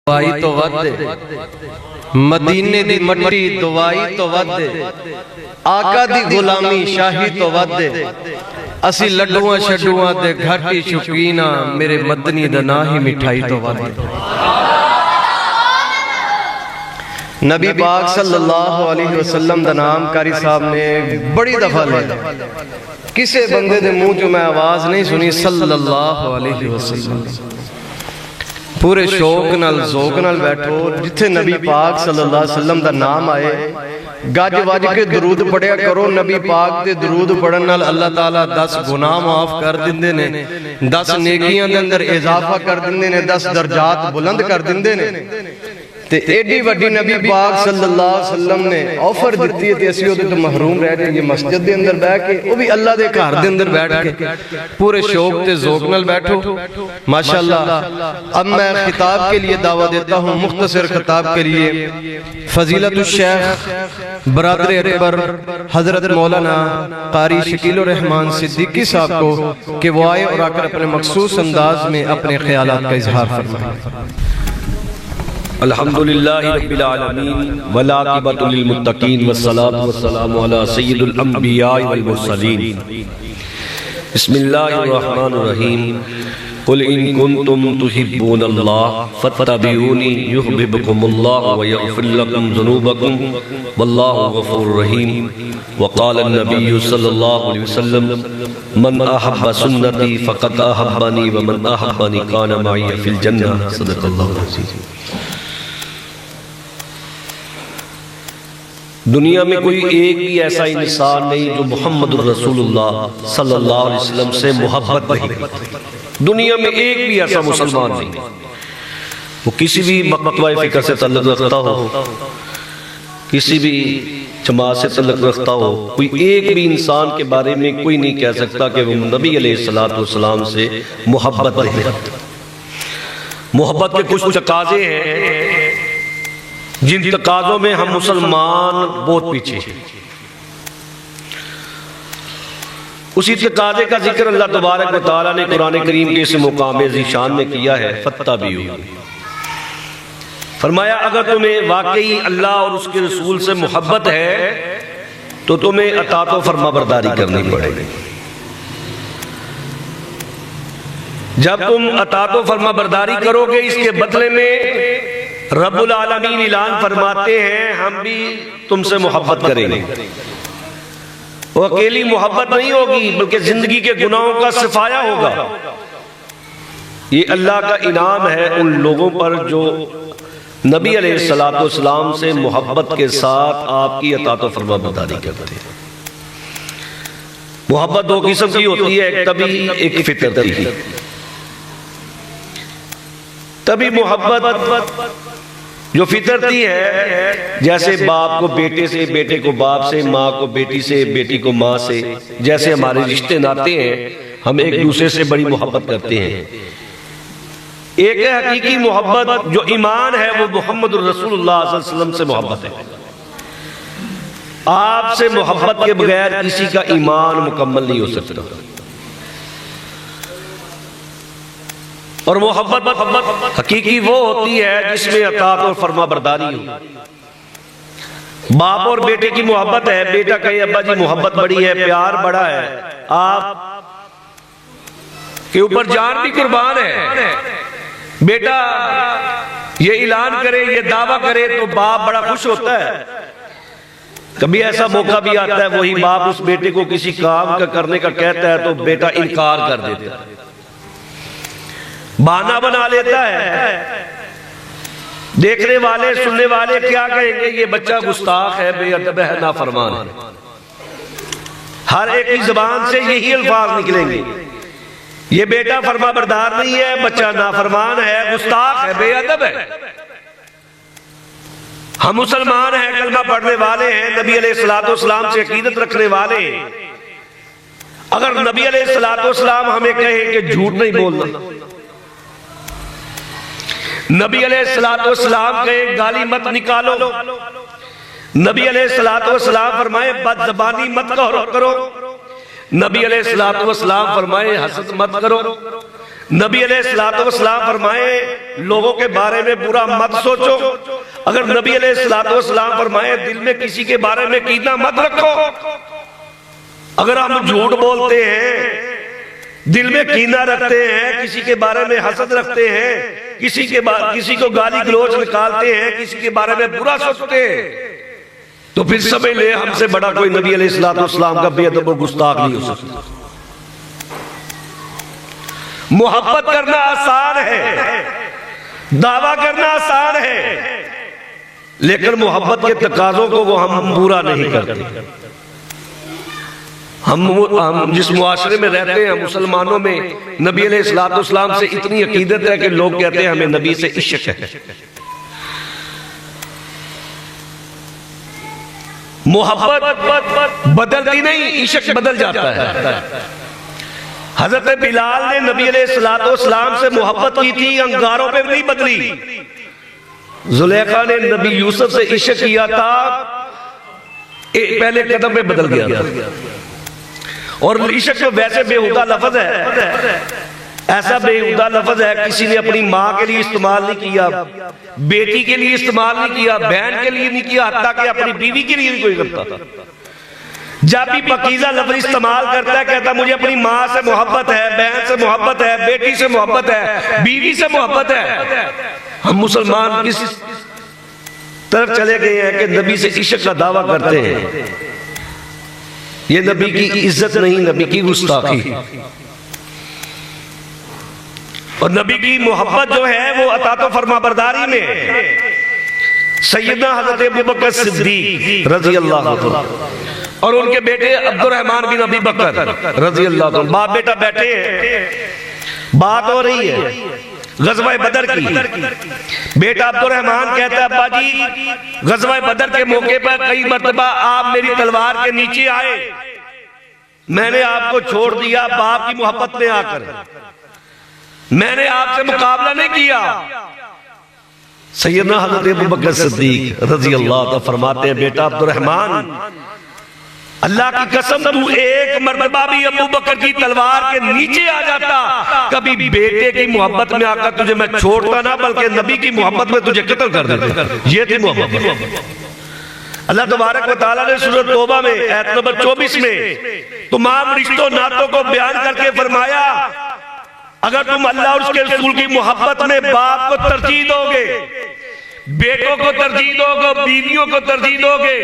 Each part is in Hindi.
दुआई तो वद मदीने दी मट्टी दुआई तो वद आका दी गुलामी शाही तो वद असी लड्डुआं शड्डुआं दे घाटी शौकीना मेरे मदनी दा ना ही मिठाई तो वद। नबी पाक सल्लल्लाहु अलैहि वसल्लम दा नाम कारी साहब ने बड़ी दफा लिया, किसी बंदे दे मुंह चो मैं आवाज नहीं सुनी सल्लल्लाहु अलैहि वसल्लम। पूरे शौक नाल ज़ौक नाल बैठो, जिथे नबी पाक सल्लल्लाहु अलैहि वसल्लम दा नाम आए गज वज के दरूद पढ़िया करो। नबी पाक दे दरूद पढ़न नाल अल्लाह ताला 10 गुनाह माफ कर दिंदे ने, 10 नेकियां दे अंदर इजाफा कर दिंदे ने, 10 दर्जात बुलंद कर दिंदे ने। ते एडी वड्डी नबी पाक सल्लल्लाहु अलैहि वसल्लम ने ऑफर दी है, असीं उहदे तो महरूम रह जाइए। मस्जिद दे अंदर बैठ के, वो भी अल्लाह दे घर दे अंदर बैठ के पूरे शौक ते ज़ौक नाल बैठो। माशाअल्लाह अब मैं खिताब के लिए दावा देता हूँ, मुख्तसर खिताब के लिए फजीलतुश शेख बरादर अकबर हजरत मौलाना कारी शकीलुर रहमान सिद्दीकी साहब को कि वो आए और आकर अपने मखसूस अंदाज में अपने ख्यालात का इजहार फरमाएं। अल्हम्दुलिल्लाहि रब्बिल आलमीन वल आक़िबतु लिल मुत्तक़ीन वस्सलातु वस्सलामु अला सय्यिदिल अंबिया वल मुरसलीन। बिस्मिल्लाहिर रहमानिर रहीम। कुल इन कुंतुम तुहिब्बूनल्लाह फत्तबिऊनी युहब्बुकुमुल्लाह व यग़फिर लकुम ज़ुनूबकुम वल्लाहु गफ़ूरुर रहीम। व क़ाला नबिय्यु सल्लल्लाहु अलैहि वसल्लम मन अहब्ब सुन्नती फ़क़द अहब्बनी व मन अहब्बनी कान मई फ़िल जन्नह। सदक़ल्लाहुल अज़ीज़। दुनिया में कोई एक भी ऐसा इंसान नहीं जो मोहम्मद रसूलुल्लाह सल्लल्लाहु अलैहि वसल्लम से मोहब्बत नहीं करता। दुनिया में एक भी ऐसा मुसलमान नहीं, वो किसी भी मकतबा फ़िक्र से तल्लुक़ रखता हो, किसी भी जमात से तल्लुक़ रखता हो, कोई एक भी इंसान के बारे में कोई नहीं कह सकता कि वो नबी अलैहिस्सलातु वस्सलाम से मोहब्बत नहीं करता। मोहब्बत के कुछ तकाज़े हैं जिन तकाज़ों में हम मुसलमान बहुत पीछे हैं। उसी तकाज़े का जिक्र अल्लाह तबारक व तआला ने कुरान करीम के इस मुकाम ज़ीशान में किया है। फत्तबिऊ फरमाया, अगर तुम्हें वाकई अल्लाह और उसके रसूल से मोहब्बत है तो तुम्हें अताअत व फरमाबरदारी करनी पड़ेगी। जब तुम अताअत व फरमाबरदारी करोगे, इसके बदले में रब्बुल आलमीन ऐलान फरमाते हैं हम भी तुमसे मोहब्बत करेंगे। वो अकेली मोहब्बत नहीं होगी बल्कि जिंदगी के गुनाहों का सफाया होगा। ये अल्लाह का इनाम है उन लोगों पर जो नबी अलैहिस्सलातु वस्सलाम से मोहब्बत के साथ आपकी अताअत व फरमाबरदारी करते हैं। मोहब्बत दो किस्म की होती है, एक तभी एक फितरती। तभी मोहब्बत जो फितरती है, जैसे बाप को बेटे से, बेटे को बाप से, माँ को बेटी से, बेटी को माँ से, जैसे हमारे रिश्ते नाते हैं, हम एक दूसरे से बड़ी मोहब्बत करते हैं। एक है हकीकी मोहब्बत, जो ईमान है, वो मोहम्मद रसूलुल्लाह सल्लल्लाहु अलैहि वसल्लम से मोहब्बत है। आपसे मोहब्बत के बगैर किसी का ईमान मुकम्मल नहीं हो सकता। और मोहब्बत हकीकी वो होती है जिसमें अताअत और फरमाबरदारी हो। बाप और बेटे की मोहब्बत है, बेटा कहे अब्बा जी मोहब्बत बड़ी है, प्यार बड़ा है, आप के ऊपर जान भी कुर्बान है। बेटा ये ऐलान करे, ये दावा करे तो बाप बड़ा खुश होता है। कभी ऐसा मौका भी आता है, वही बाप उस बेटे को किसी काम का करने का कहता है तो बेटा इनकार कर देता है, बहाना बना लेता है। देखने वाले सुनने वाले क्या कहेंगे, ये बच्चा गुस्ताख है, बेअदब है, नाफरमान है। हर एक की जुबान से यही अल्फाज निकलेंगे, ये बेटा फरमाबरदार नहीं है, बच्चा नाफरमान है, गुस्ताख है, बेअदब है। हम मुसलमान हैं, कलमा पढ़ने वाले हैं, नबी अलैहिस्सलातु वस्सलाम से अकीदत रखने वाले। अगर नबी अलैहिस्सलातु वस्सलाम हमें कहे कि झूठ नहीं बोलना, नबी अलैहिस्सलातु वस्सलाम कहे गाली मत निकालो, नबी अलैहिस्सलातु वस्सलाम फरमाए बदज़बानी मत करो, नबी अलैहिस्सलातु वस्सलाम फरमाए हसद मत करो, नबी अलैहिस्सलाम फरमाए लोगों के बारे में बुरा मत सोचो। अगर नबी अलैहिस्सलाम फरमाए दिल में किसी के बारे में कीना मत रखो। अगर हम झूठ बोलते हैं, दिल में कीना रखते हैं, किसी के बारे में हसद रखते हैं, किसी को गाली गलौज निकालते हैं, किसी के बारे में बुरा सोचते हैं, तो फिर समझ ले हमसे बड़ा कोई नबी अलैहिस्सलाम का बेअदब और गुस्ताख नहीं हो सकता। मोहब्बत करना आसान है, दावा करना आसान है, लेकिन मोहब्बत के तकाजों को वो हम पूरा नहीं करते। हम जिस मुआशरे में रहते हैं, मुसलमानों में नबी अलैहिस्सलाम से इतनी अकीदत है कि लोग कहते हैं हमें नबी से इश्क है। मोहब्बत बदलती नहीं, इश्क बदल जाता है। हजरत बिलाल ने नबी अलैहिस्सलाम से मोहब्बत की थी, अंगारों पे नहीं बदली। जुलेखा ने नबी यूसुफ से इश्क किया था, पहले कदम पे बदल गया था। और इश्क तो वैसे बेहुदा लफ्ज है, ऐसा बेहुदा लफ्ज है किसी ने अपनी माँ के लिए इस्तेमाल नहीं किया, बेटी के लिए इस्तेमाल नहीं किया, बहन के लिए नहीं किया, हत्ता कि अपनी बीवी के लिए कोई करता। जब भी पकीज़ा लफ्ज इस्तेमाल करता है, कहता मुझे अपनी माँ से मोहब्बत है, बहन से मोहब्बत है, बेटी से मोहब्बत है, बीवी से मोहब्बत है। हम मुसलमान किस तरफ चले गए हैं कि नबी से इश्क का दावा करते हैं। ये नबी की इज्जत नहीं, नबी की गुस्ताखी। और नबी की मोहब्बत जो है वो अतात व फरमाबरदारी में। सैयदना हज़रत अबू बकर सिद्दीक रज़ी अल्लाह अन्हु और उनके बेटे अब्दुर्रहमान बिन अबी बकर रज़ी अल्लाह अन्हु, बाप बेटा बैठे हैं, बात हो रही है ग़ज़वा बदर की। बेटा अब्दुर्रहमान कहता है अब्बा जी, ग़ज़वा बदर के मौके पर कई मर्तबा आप मेरी तलवार के नीचे आए, मैंने आपको छोड़ दिया बाप की मोहब्बत में आकर, मैंने आपसे मुकाबला नहीं किया। सैयदना हज़रत अबू बकर सिद्दीक रज़ी अल्लाह अन्हु फरमाते हैं बेटा अब्दुर्रहमान, अल्लाह की कसम तू एक मर्तबा भी अबू बकर की तलवार के नीचे आ जाता, कभी बेटे की मोहब्बत में आकर तुझे मैं छोड़ता ना, बल्कि नबी की मोहब्बत में तुझे कत्ल कर देता। ये थी मोहब्बत। अल्लाह तबारक व तआला ने सूरह तौबा में आयत नंबर 24 में तमाम रिश्तों नातों को बयान करके फरमाया, अगर तुम अल्लाह और उसके रसूल की मोहब्बत में बाप को तरजीह दोगे, बेटों को तरजीह दोगे, बीवियों को तरजीह दोगे,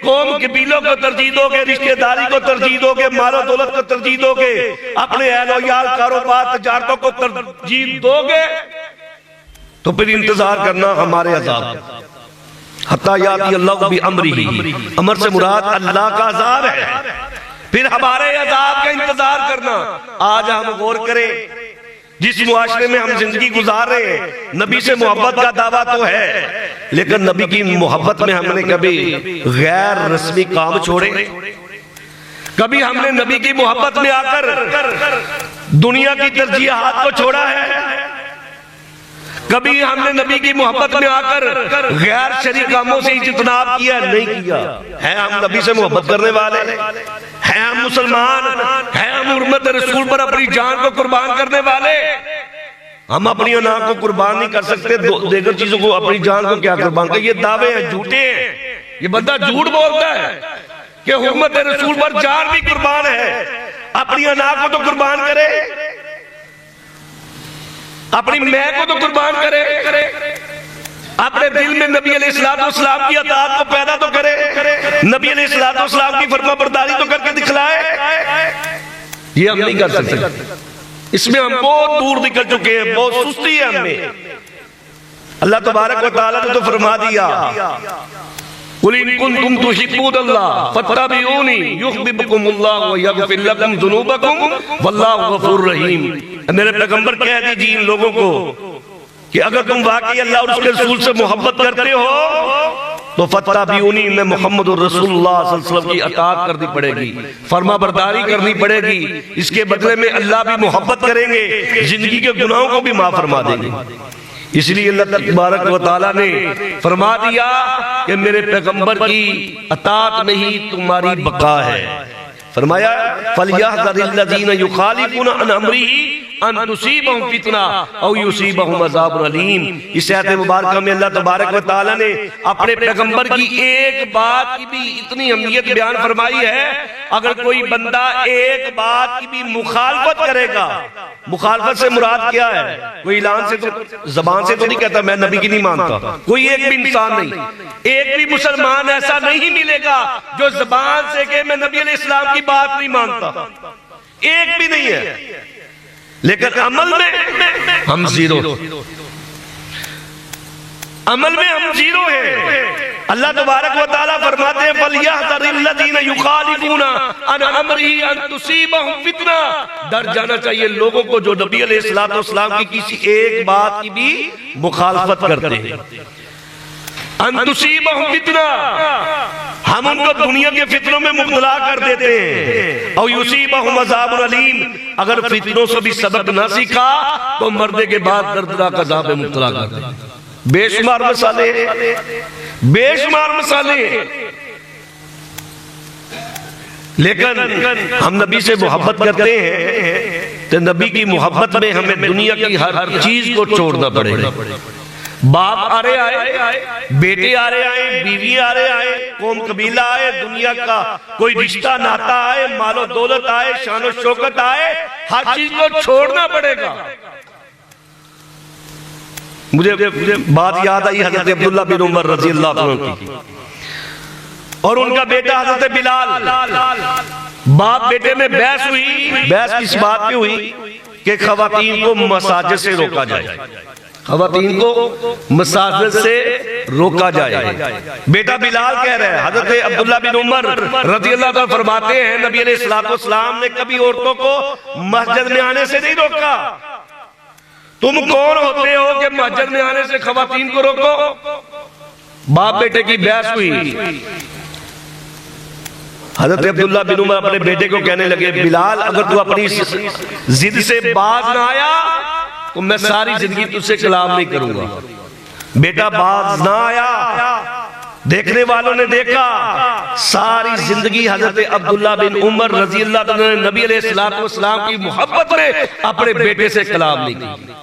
कौम कबीलों को तरजीह दोगे, रिश्तेदारी को तरजीह दोगे, मालो दौलत को तरजीह दोगे, अपने अहलो यार कारोबार तजारतों को तरजीह दोगे, तो फिर इंतजार करना हमारे अज़ाब। हत्ता याती अल्लाह भी अमरी, अमर से मुराद अल्लाह का अज़ाब है, फिर हमारे अज़ाब का इंतजार करना। आज हम गौर करें, जिस मुआशरे में हम जिंदगी गुजार रहे हैं, नबी से मोहब्बत का दावा तो है, लेकिन नबी की मोहब्बत में हमने कभी गैर रस्मी काम छोड़े? कभी हमने नबी की मोहब्बत में आकर दुनिया की तरजीहात को छोड़ा है? कभी हमने नबी की मोहब्बत में आकर गैर शरीक कामों से इज्तनाब किया? नहीं किया है। हम नबी से मोहब्बत करने वाले हैं, हम मुसलमान हैं, हम हुर्मत रसूल पर अपनी जान को कुर्बान करने वाले। हम अपनी अना को कुर्बान नहीं कर सकते, देगर चीजों को, अपनी जान को क्या कुर्बान कर? ये दावे हैं, झूठे हैं। ये बंदा झूठ बोलता है कि हुर्मत रसूल पर जान भी कुर्बान है, अपनी अना को तो कुर्बान करे, अपनी मैं को तो कुर्बान करे, अपने दिल में नबी अलैहिस्सलाम की अताअत को पैदा तो करे, नबी अलैहिस्सलाम की फरमाबरदारी तो करके दिखलाए। ये हम नहीं कर सकते, इसमें हम बहुत दूर निकल चुके हैं, बहुत सुस्ती है हमें। अल्लाह तबारक व तआला ने तो फरमा दिया, कुल इन कुंतुम तुहिब्बूनल्लाह फत्तबिऊनी युहिब्बुकुमुल्लाह व यगफिर लकुम ज़ुनूबकुम वल्लाहु गफूरुर रहीम। मेरे पैगंबर कह दीजिए इन लोगों को कि अगर तुम वाकई अल्लाह और उसके रसूल से मोहब्बत करते हो तो फत्तबिऊनी, मैं मुहम्मदुर रसूलुल्लाह सल्लल्लाहु अलैहि वसल्लम की अताअत करनी पड़ेगी, फरमाबरदारी करनी पड़ेगी। इसके बदले में अल्लाह भी मोहब्बत करेंगे, जिंदगी के गुनाहों को भी माफ फरमा देंगे। इसलिए अल्लाह तबारक व तआला ने फरमा दिया कि मेरे पैगंबर की अताअत में ही तुम्हारी बका है। फरमाया फलयहज़रिल्लज़ीना युखालिफूना अन अम्रिही अन तुसीबहुम फितना औ युसीबहुम अज़ाबुन अलीम। इस आयत मुबारक में अल्लाह तबारक व तआला ने अपने पैगंबर की एक बात की भी इतनी अहमियत बयान फरमाई है, अगर कोई बंदा एक बात की भी मुखालफत करेगा, मुखालफत से मुराद क्या है? कोई ऐलान से तो जबान से तो नहीं कहता मैं नबी की नहीं मानता, कोई एक भी इंसान नहीं, एक भी मुसलमान ऐसा नहीं मिलेगा जो जबान से कहे मैं नबी अलैहि इस्लाम की बात नहीं मानता, एक भी नहीं है, लेकिन अमल में हम जीरो, अमल में हम जीरो हैं। अल्लाह तबारक व तआला फरमाते हैं फलयहज़रिल्लज़ीना युखालिफूना अन अम्रिही अन तुसीबहुम फितना। डर जाना चाहिए लोगों को जो नबी अलैहिस्सलाम की किसी एक बात की भी मुखालफत करते हैं। अन तुसीबहुम फितना, हम उनको दुनिया के फितनों में मुब्तला कर देते हैं। और युसीबहुम अज़ाबुन अलीम, अगर फितनों से भी सबक ना सीखा तो मरने के बाद दर्दनाक अज़ाब में मुब्तला कर देते हैं। बेशुमार मसाले, बेशुमार मसाले, लेकिन हम नबी से मोहब्बत करते हैं तो नबी की मोहब्बत में हमें दुनिया की हर चीज को छोड़ना पड़ेगा। बाप आ रहे आए, बेटे आ रहे आए, बीवी आ रहे आए, कौम कबीला आए, दुनिया का कोई रिश्ता नाता आए, मालो दौलत आए, शानो शौकत आए, हर चीज को छोड़ना पड़ेगा। मुझे बात याद आई हजरत अब्दुल्ला बिन उमर रजी अल्लाह अन्हु की और उनका बेटा हजरत बिलाल। बाप बेटे में बहस हुई। बहस किस बात पे हुई कि खवातीन को मसाजिद से रोका जाए, खवातीन को मसाजिद से रोका जाए। बेटा बिलाल कह रहे हैं, हजरत अब्दुल्ला बिन उमर रजी अल्लाह अन्हु फरमाते हैं नबी अलैहिस्सलाम ने कभी औरतों को मस्जिद में आने से नहीं रोका। तुम कौन होते हो कि मस्जिद में आने से खवातीन को रोको? बाप बेटे की बहस हुई। हजरत अब्दुल्ला बिन उमर अपने बेटे को कहने लगे, बिलाल अगर तू अपनी जिद से बाज ना आया तो मैं सारी जिंदगी तुझसे कलाम नहीं करूंगा। बेटा बाज ना आया, देखने वालों ने देखा सारी जिंदगी हजरत अब्दुल्ला बिन उमर रजी अल्लाह तआला ने नबी अलैहिस्सलाम की मोहब्बत में अपने बेटे से कलाम नहीं की।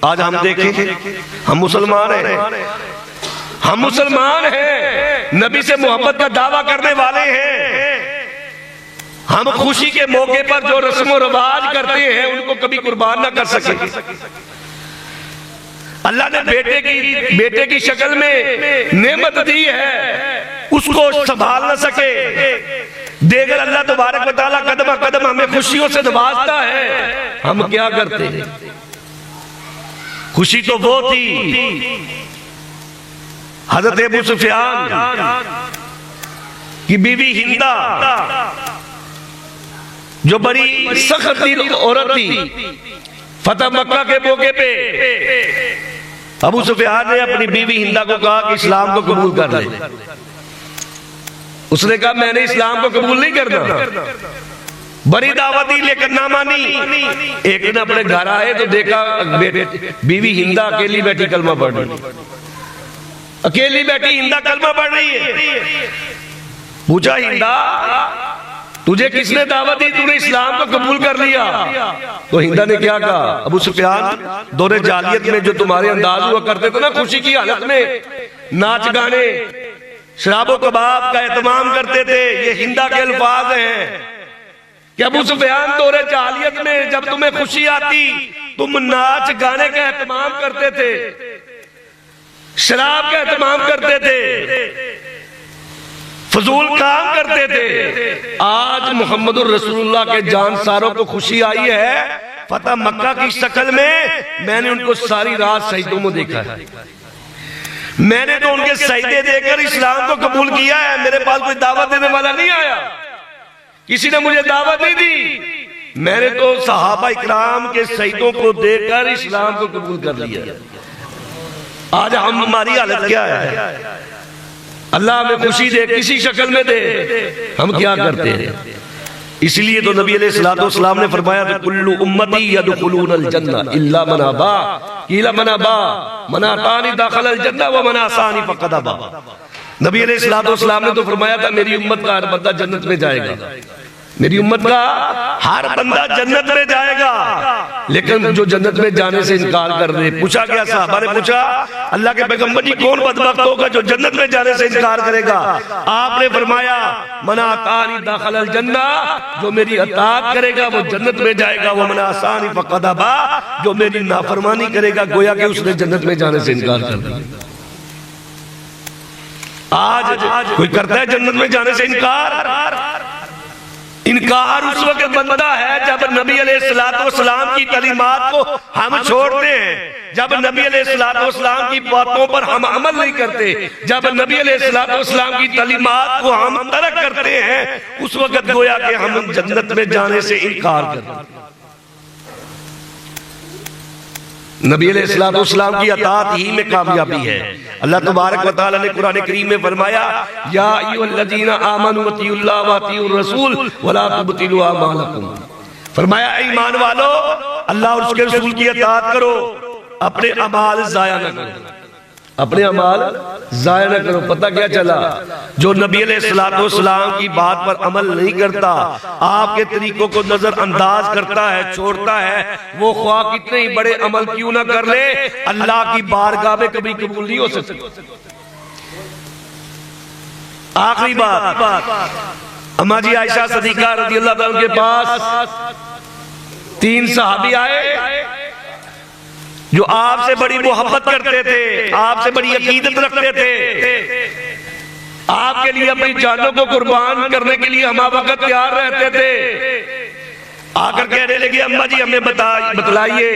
आज हम देखें, हम मुसलमान हैं, हम मुसलमान हैं, नबी से मोहब्बत का दावा करने वाले हैं, हम खुशी के मौके पर जो रस्म रिवाज करते हैं उनको कभी कुर्बान ना कर सके। अल्लाह ने बेटे की शक्ल में नेमत दी है, उसको संभाल ना सके, देकर अल्लाह तबारक व तआला कदम कदम हमें खुशियों से नवाजता है। हम क्या करते हैं? खुशी तो वो थी हजरत अबू सुफियान की बीवी हिंदा, जो बड़ी सख्त औरत थी। फतह मक्का के मौके पे अबू सुफियान ने अपनी बीवी हिंदा को कहा कि इस्लाम को कबूल कर ले। उसने कहा मैंने इस्लाम को कबूल नहीं करना। बड़ी दावत दी लेकिन ना मानी। एक दिन अपने घर आए तो देखा बीवी हिंदा अकेली बैठी कलमा पढ़ रही, अकेली बैठी हिंदा कलमा पढ़ रही है। पूछा हिंदा तुझे किसने दावत दी, तूने इस्लाम को कबूल कर लिया? तो हिंदा ने क्या कहा, अबू सुफियान दौरे जालियत में जो तुम्हारे अंदाज हुआ करते थे ना, खुशी की हालत में नाच गाने शराबो कबाब का एहतमाम करते थे, ये हिंदा के अल्फाज हैं कि अबू सुफियान दौरे जालियत में जब तुम्हें खुशी आती तुम नाच गाने का एहतमाम करते थे, शराब का एहतमाम करते थे, फजूल काम करते थे। आज मोहम्मदुर रसूलुल्लाह के जानसारों को खुशी आई है फतह मक्का की शक्ल में। मैंने उनको सारी रात सजदों में देखा है, मैंने तो उनके सजदे देकर इस्लाम को कबूल किया है। मेरे पास कोई दावत देने वाला नहीं आया, किसी ने मुझे दावत नहीं दी, मैंने तो सहाबा इकराम के सजदों को देकर इस्लाम को कबूल कर लिया। आज हमारी हालत क्या है? अल्लाह हमें खुशी दे, किसी शक्ल में दे, हम क्या करते हैं? इसलिए तो नबी अलैहिस्सलाम ने फरमाया था कुल्लु उम्मती यदखुलूनल जन्ना इल्ला मन अबा, कीला मन अबा मन अतानी दखलल जन्ना व मन असानी फक़द अबा। नबी अलैहिस्सलाम ने तो फरमाया था मेरी उम्मत का हर बंदा जन्नत में जाएगा, मेरी उम्मत का हर बंदा जन्नत में जाएगा, लेकिन जो जन्नत में जाने से इनकार कर दे। पूछा गया, साहबा ने पूछा, अल्लाह के पैगंबर जी कौन बदबख्त होगा जो जन्नत में जाने से इनकार करेगा? आपने फरमाया, मना अतानी दाखिल जन्ना, जो मेरी अताअत करेगा वो जन्नत में जाएगा। वो मना आसानी फक़द अबा, जो मेरी नाफरमानी करेगा गोया कि उसने जन्नत में जाने से इनकार कर दिया। आज कोई करता है जन्नत में जाने से इनकार? इनकार उस वक्त बनता है जब नबी अलैहिस्सलाम की तालीमात को हम छोड़ते हैं, जब नबी अलैहिस्सलाम की बातों पर हम अमल नहीं करते, जब नबी अलैहिस्सलाम की तालीमात को हम तर्क करते हैं, उस वक्त गोया कि हम जन्नत में जाने से इनकार करते हैं। नबी अलैहिस्सलाम की अताअत ही में कामयाबी है। अल्लाह तबारक व तआला ने कुरान करीम में फरमाया, या अय्युहल्लज़ीना आमनू अतिउल्लाह व अतिउर रसूल वला तुबतिलू अमालकुम। फरमाया, ईमान वालो, अल्लाह और उसके रसूल की अताअत करो, अपने अमाल जाया न करो, अपने अमाल जाया न करो। पता क्या चला? जो नबी अलैहिस्सलाम की बात पर अमल नहीं करता, आपके तरीकों को नजरअंदाज करता है, छोड़ता है, वो ख्वाह कितने ही बड़े अमल क्यों ना कर ले, अल्लाह की बारगाह में कभी कबूल नहीं हो सकता। आखिरी बात, अम्मा जी आयशा सिद्दीक़ा रज़ियल्लाहु अन्हा के पास 3 सहाबी आए जो आपसे बड़ी मोहब्बत करते थे, आपसे बड़ी अकीदत रखते थे, आपके लिए अपनी जानों को कुर्बान करने के लिए हम वक्त तैयार रहते थे। आकर कहने लगे, अम्मा जी हमें बतलाइए,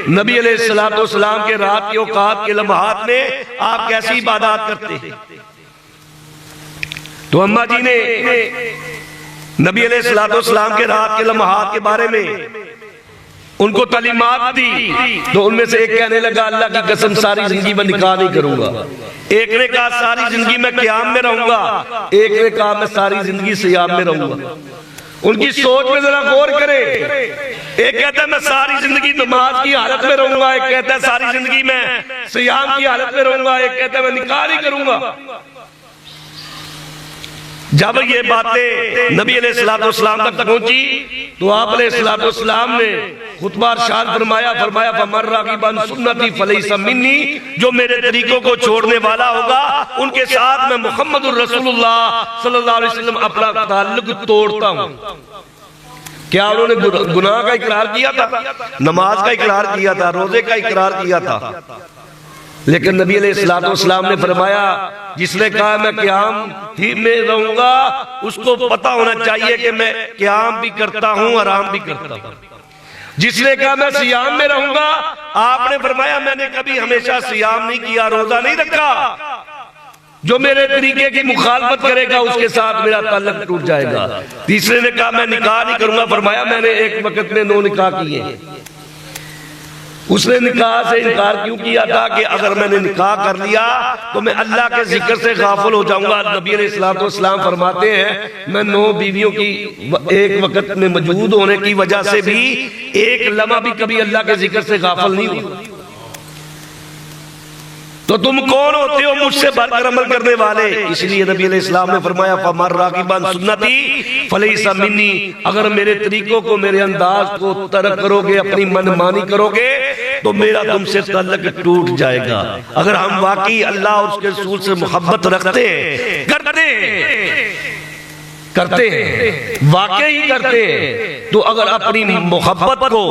नबी अलैहिस्सलाम के रात के औकात के लम्हात में आप कैसी इबादत करते हैं? तो अम्मा जी ने नबी अलैहिस्सलाम के रात के लम्हात के बारे में उनको तालीमात दी। तो उनमें से एक कहने लगा, अल्लाह की कसम सारी जिंदगी में निकाह नहीं करूंगा। एक ने कहा सारी जिंदगी में क़याम में रहूंगा, एक ने कहा मैं सारी जिंदगी सियाम में रहूंगा। उनकी सोच में जरा गौर करें। एक कहता है मैं सारी जिंदगी नमाज की हालत में रहूंगा, एक कहता है सारी जिंदगी में सियाम की हालत में रहूंगा, एक कहता है मैं निकाह नहीं करूंगा। जब ये बातें नबी अलैहिस्सलाम तक पहुंची तो आप अलैहिस्सलाम ने खुतबा इरशाद फरमाया, फमन रागिबन सुन्नती फलैसा मिन्नी, जो मेरे तरीकों को छोड़ने वाला होगा उनके साथ मैं मुहम्मदुर रसूलुल्लाह सल्लल्लाहु अलैहि वसल्लम अपना ताल्लुक तोड़ता हूं। क्या उन्होंने गुनाह का इकरार किया था? नमाज का इकरार किया था, रोजे का इकरार किया था, लेकिन नबी अलैहिस्सलाम ने फरमाया, जिसने कहा मैं क़याम ही में रहूंगा उसको पता होना चाहिए कि मैं क़याम भी करता हूं, आराम भी करता हूं। जिसने कहा मैं सियाम में रहूंगा, आपने फरमाया मैंने कभी हमेशा सियाम नहीं किया, रोजा नहीं रखा। जो मेरे तरीके की मुखालफत करेगा उसके साथ मेरा ताल्लुक टूट जाएगा। तीसरे ने कहा मैं निकाह नहीं करूंगा, फरमाया मैंने एक वक्त में 9 निकाह किए। उसने निकाह से इनकार क्यों किया था कि अगर मैंने निकाह कर लिया तो मैं अल्लाह के जिक्र से गाफिल हो जाऊंगा। नबी अलैहिस्सलाम फरमाते हैं मैं 9 बीवियों की एक वक्त में मौजूद होने की वजह से भी एक लम्हा भी कभी अल्लाह के जिक्र से गाफिल नहीं हुआ। तो तुम कौन होते हो मुझसे बढ़कर अमल करने वाले? इसलिए नबी अलैहिस्सलाम ने फरमाया, फमन रागिबन सुन्नती फलैसा मिन्नी, अगर मेरे तरीकों को, मेरे अंदाज को तर्क करोगे, अपनी मनमानी करोगे तो मेरा तुमसे ताल्लुक टूट जाएगा। अगर हम वाकई अल्लाह और उसके रसूल से मोहब्बत रखते हैं, करते हैं, वाकई ही करते हैं, तो अगर अपनी मोहब्बत को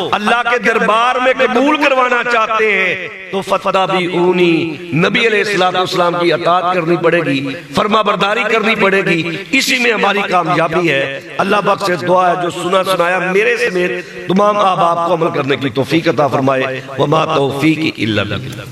अल्लाह के दरबार में कबूल करवाना चाहते हैं तो फत्ताबिऊनी, नबी अलैहिस्सलाम की अताअत करनी पड़ेगी, फरमाबरदारी करनी पड़ेगी। इसी में हमारी कामयाबी है। अल्लाह पाक से दुआ है जो सुना सुनाया मेरे समेत तमाम आप को अमल करने की तौफीक अता फरमाए। वमा तौफीक इल्ला बिल्लाह।